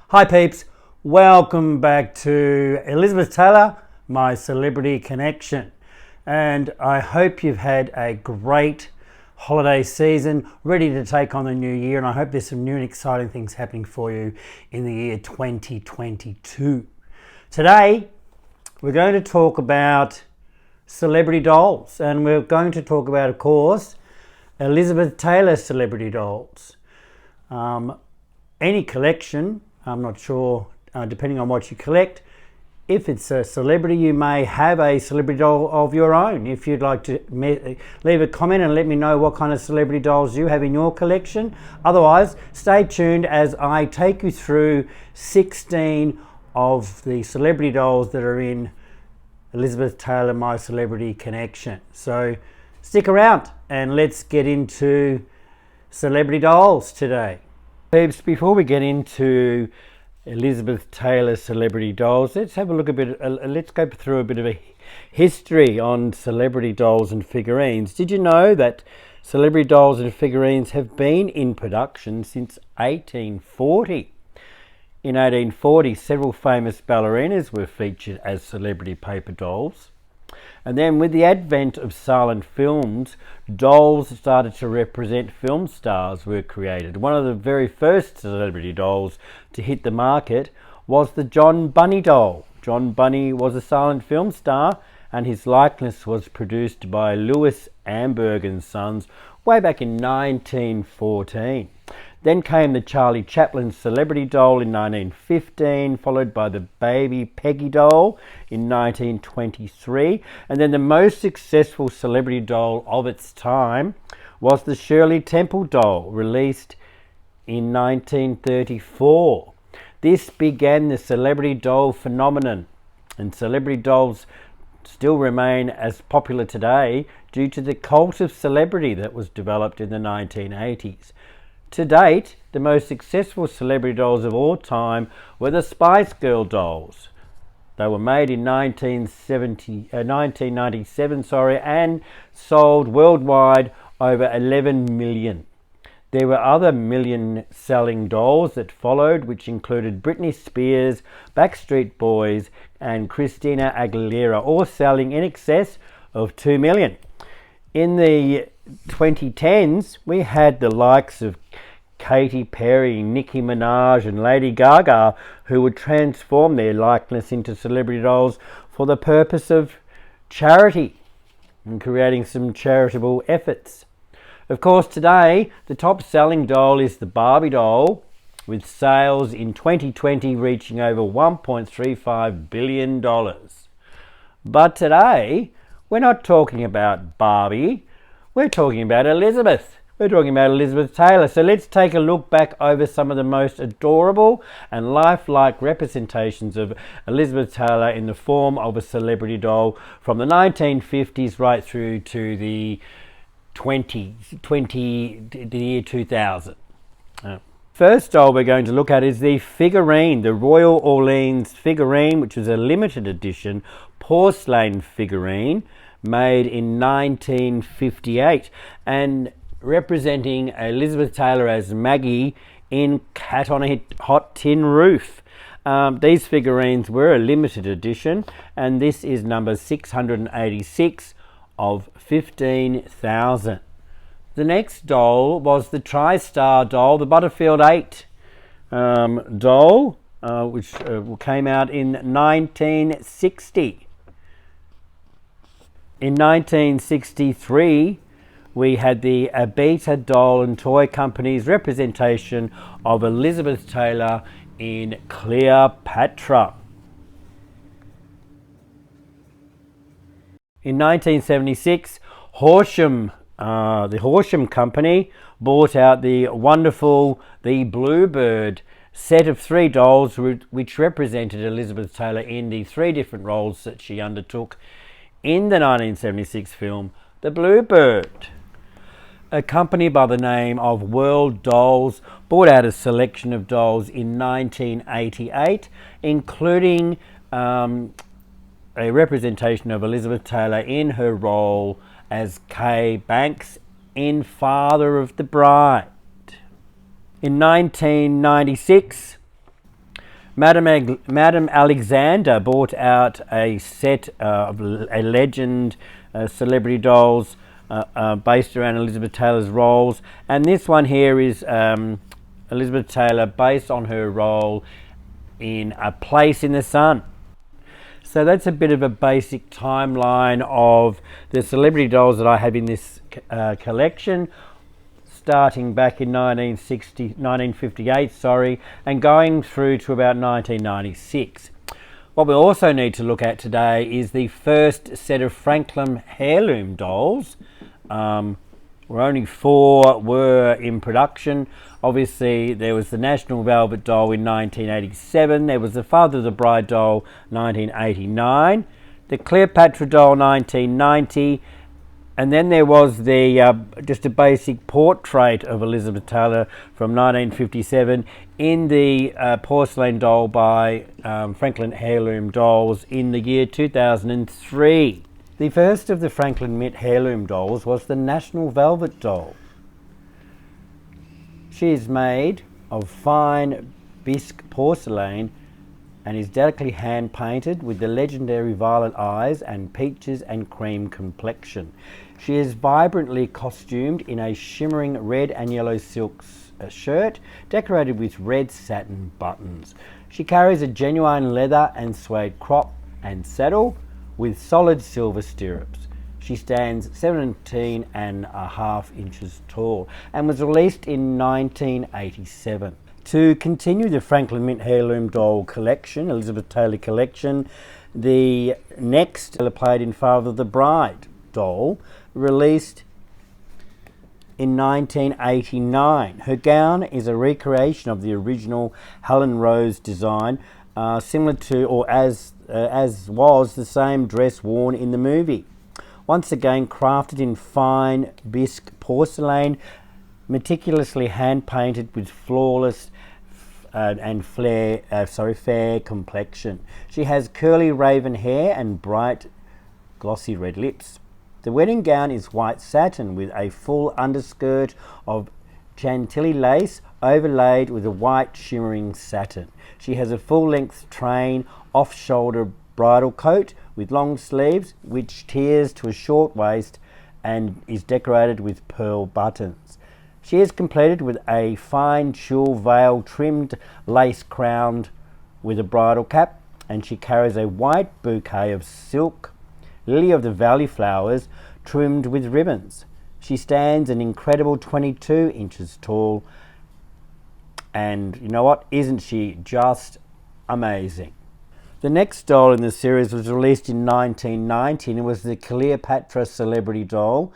Hi peeps, welcome back to Elizabeth Taylor, my celebrity connection. And I hope you've had a great holiday season, ready to take on the new year. And I hope there's some new and exciting things happening for you in the year 2022. Today, we're going to talk about celebrity dolls. And we're going to talk about, of course, Elizabeth Taylor celebrity dolls. Any collection, I'm not sure, depending on what you collect. If it's a celebrity, you may have a celebrity doll of your own. If you'd like to leave a comment and let me know what kind of celebrity dolls you have in your collection. Otherwise, stay tuned as I take you through 16 of the celebrity dolls that are in Elizabeth Taylor, My Celebrity Connection. So stick around and let's get into celebrity dolls today. Peeps, before we get into Elizabeth Taylor celebrity dolls, let's have a look let's go through a bit of a history on celebrity dolls and figurines. Did you know that celebrity dolls and figurines have been in production since 1840? In 1840, several famous ballerinas were featured as celebrity paper dolls. And then with the advent of silent films, dolls started to represent film stars were created. One of the very first celebrity dolls to hit the market was the John Bunny doll. John Bunny was a silent film star and his likeness was produced by Louis Amberg and Sons way back in 1914. Then came the Charlie Chaplin celebrity doll in 1915, followed by the baby Peggy doll in 1923. And then the most successful celebrity doll of its time was the Shirley Temple doll, released in 1934. This began the celebrity doll phenomenon, and celebrity dolls still remain as popular today due to the cult of celebrity that was developed in the 1980s. To date, the most successful celebrity dolls of all time were the Spice Girl dolls. They were made in 1997 and sold worldwide over 11 million. There were other million-selling dolls that followed, which included Britney Spears, Backstreet Boys, and Christina Aguilera, all selling in excess of 2 million. In the 2010s, we had the likes of Katy Perry, Nicki Minaj and Lady Gaga, who would transform their likeness into celebrity dolls for the purpose of charity and creating some charitable efforts. Of course, today, the top selling doll is the Barbie doll, with sales in 2020 reaching over $1.35 billion. But today, we're not talking about Barbie, we're talking about Elizabeth. We're talking about Elizabeth Taylor. So let's take a look back over some of the most adorable and lifelike representations of Elizabeth Taylor in the form of a celebrity doll from the 1950s right through to the year 2000. First doll we're going to look at is the figurine, the Royal Orleans figurine, which is a limited edition porcelain figurine made in 1958 and representing Elizabeth Taylor as Maggie in Cat on a Hot Tin Roof. These figurines were a limited edition, and this is number 686 of 15,000. The next doll was the TriStar doll, the Butterfield 8 doll, which came out in 1960. In 1963, we had the Abita Doll and Toy Company's representation of Elizabeth Taylor in Cleopatra. In 1976, the Horsham Company bought out the wonderful The Bluebird set of 3 dolls which represented Elizabeth Taylor in the 3 different roles that she undertook in the 1976 film The Bluebird. A company by the name of World Dolls bought out a selection of dolls in 1988, including a representation of Elizabeth Taylor in her role as Kay Banks in Father of the Bride. In 1996, Madame Alexander bought out a set of a legend celebrity dolls based around Elizabeth Taylor's roles, and this one here is Elizabeth Taylor based on her role in A Place in the Sun. So that's a bit of a basic timeline of the celebrity dolls that I have in this collection, starting back in 1958, and going through to about 1996. What we also need to look at today is the first set of Franklin Heirloom dolls. Where only 4 were in production. Obviously, there was the National Velvet doll in 1987. There was the Father of the Bride doll 1989. The Cleopatra doll 1990. And then there was the just a basic portrait of Elizabeth Taylor from 1957 in the porcelain doll by Franklin Heirloom Dolls in the year 2003. The first of the Franklin Mint Heirloom dolls was the National Velvet doll. She is made of fine bisque porcelain and is delicately hand painted with the legendary violet eyes and peaches and cream complexion. She is vibrantly costumed in a shimmering red and yellow silk shirt decorated with red satin buttons. She carries a genuine leather and suede crop and saddle with solid silver stirrups. She stands 17.5 inches tall and was released in 1987. To continue the Franklin Mint Heirloom doll collection, Elizabeth Taylor collection, the next played in Father of the Bride doll, released in 1989. Her gown is a recreation of the original Helen Rose design, similar to or as was the same dress worn in the movie. Once again crafted in fine bisque porcelain, meticulously hand painted with flawless fair complexion. She has curly raven hair and bright glossy red lips. The wedding gown is white satin with a full underskirt of Chantilly lace overlaid with a white shimmering satin. She has a full-length train off-shoulder bridal coat with long sleeves which tiers to a short waist and is decorated with pearl buttons. She is completed with a fine tulle veil trimmed lace crowned with a bridal cap, and she carries a white bouquet of silk lily of the valley flowers trimmed with ribbons. She stands an incredible 22 inches tall, and you know what, isn't she just amazing? The next doll in the series was released in 1990 and it was the Cleopatra celebrity doll.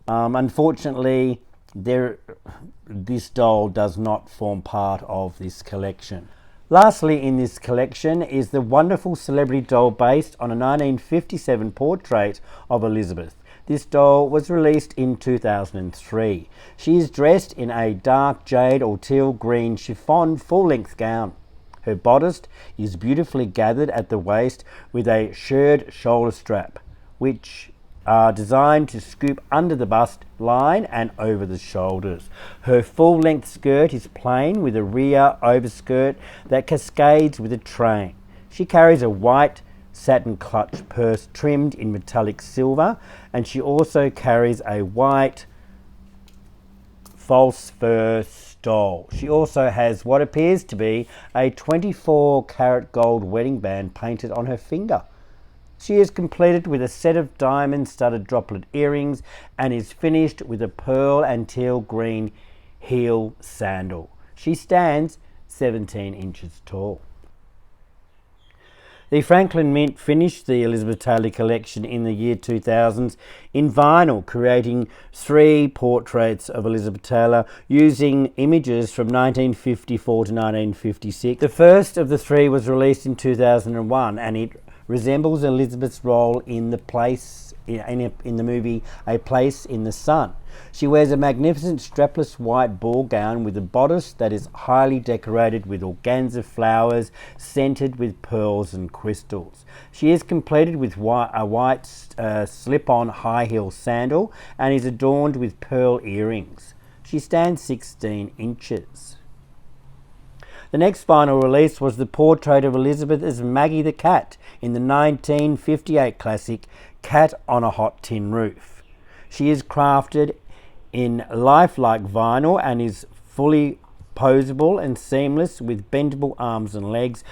Unfortunately, this doll does not form part of this collection. Lastly in this collection is the wonderful celebrity doll based on a 1957 portrait of Elizabeth. This doll was released in 2003. She is dressed in a dark jade or teal green chiffon full-length gown. Her bodice is beautifully gathered at the waist with a shirred shoulder strap, which are designed to scoop under the bust line and over the shoulders. Her full-length skirt is plain with a rear overskirt that cascades with a train. She carries a white satin clutch purse trimmed in metallic silver, and she also carries a white false fur stole. She also has what appears to be a 24-carat gold wedding band painted on her finger. She is completed with a set of diamond-studded droplet earrings and is finished with a pearl and teal green heel sandal. She stands 17 inches tall. The Franklin Mint finished the Elizabeth Taylor collection in the year 2000s in vinyl, creating 3 portraits of Elizabeth Taylor using images from 1954 to 1956. The first of the 3 was released in 2001 and it resembles Elizabeth's role in the movie A Place in the Sun. She wears a magnificent strapless white ball gown with a bodice that is highly decorated with organza flowers scented with pearls and crystals. She is completed with a white slip-on high heel sandal and is adorned with pearl earrings. She stands 16 inches. The next vinyl release was the portrait of Elizabeth as Maggie the Cat in the 1958 classic Cat on a Hot Tin Roof. She is crafted in lifelike vinyl and is fully posable and seamless with bendable arms and legs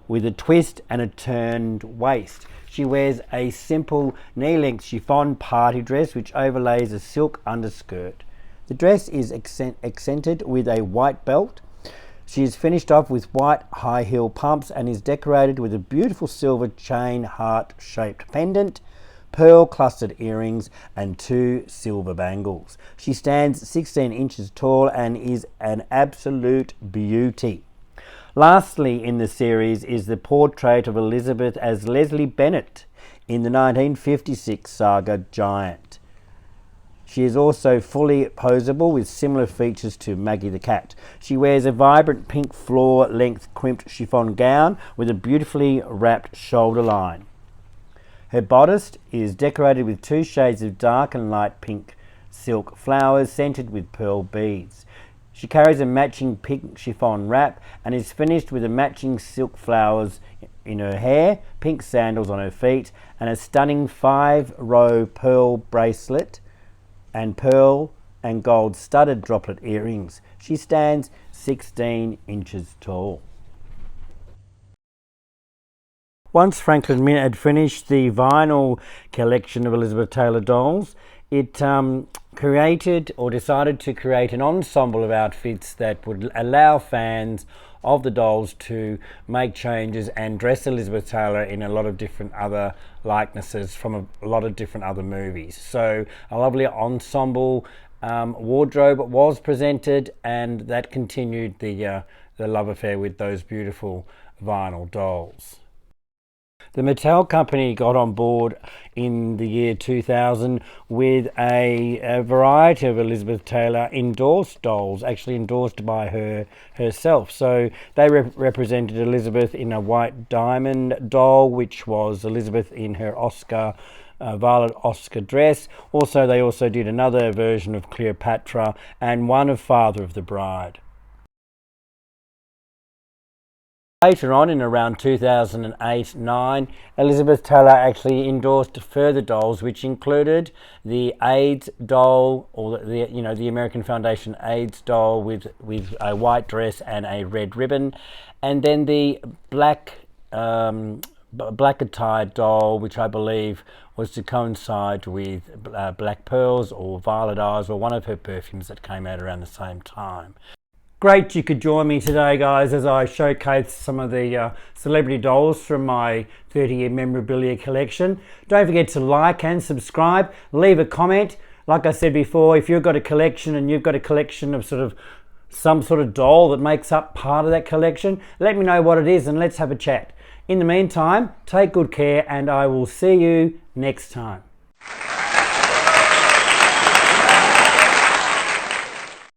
with a twist and a turned waist. She wears a simple knee-length chiffon party dress which overlays a silk underskirt. The dress is accented with a white belt. She is finished off with white high heel pumps and is decorated with a beautiful silver chain heart-shaped pendant, pearl clustered earrings and 2 silver bangles. She stands 16 inches tall and is an absolute beauty. Lastly in the series is the portrait of Elizabeth as Leslie Bennet in the 1956 saga Giant. She is also fully posable with similar features to Maggie the Cat. She wears a vibrant pink floor-length crimped chiffon gown with a beautifully wrapped shoulder line. Her bodice is decorated with 2 shades of dark and light pink silk flowers scented with pearl beads. She carries a matching pink chiffon wrap and is finished with a matching silk flowers in her hair, pink sandals on her feet, and a stunning 5-row pearl bracelet and pearl and gold studded droplet earrings. She stands 16 inches tall. Once Franklin Mint had finished the vinyl collection of Elizabeth Taylor dolls, it created or decided to create an ensemble of outfits that would allow fans of the dolls to make changes and dress Elizabeth Taylor in a lot of different other likenesses from a lot of different other movies. So a lovely ensemble wardrobe was presented, and that continued the love affair with those beautiful vinyl dolls. The Mattel company got on board in the year 2000 with a variety of Elizabeth Taylor endorsed dolls, actually endorsed by her herself. So they represented Elizabeth in a white diamond doll, which was Elizabeth in her violet Oscar dress. They also did another version of Cleopatra and one of Father of the Bride. Later on, in around 2008-9, Elizabeth Taylor actually endorsed further dolls, which included the AIDS doll, or the American Foundation AIDS doll with a white dress and a red ribbon, and then the black attired doll, which I believe was to coincide with Black Pearls or Violet Eyes, or one of her perfumes that came out around the same time. Great you could join me today, guys, as I showcase some of the celebrity dolls from my 30-year memorabilia collection. Don't forget to like and subscribe. Leave a comment. Like I said before, if you've got a collection and you've got a collection of some sort of doll that makes up part of that collection, let me know what it is and let's have a chat. In the meantime, take good care and I will see you next time.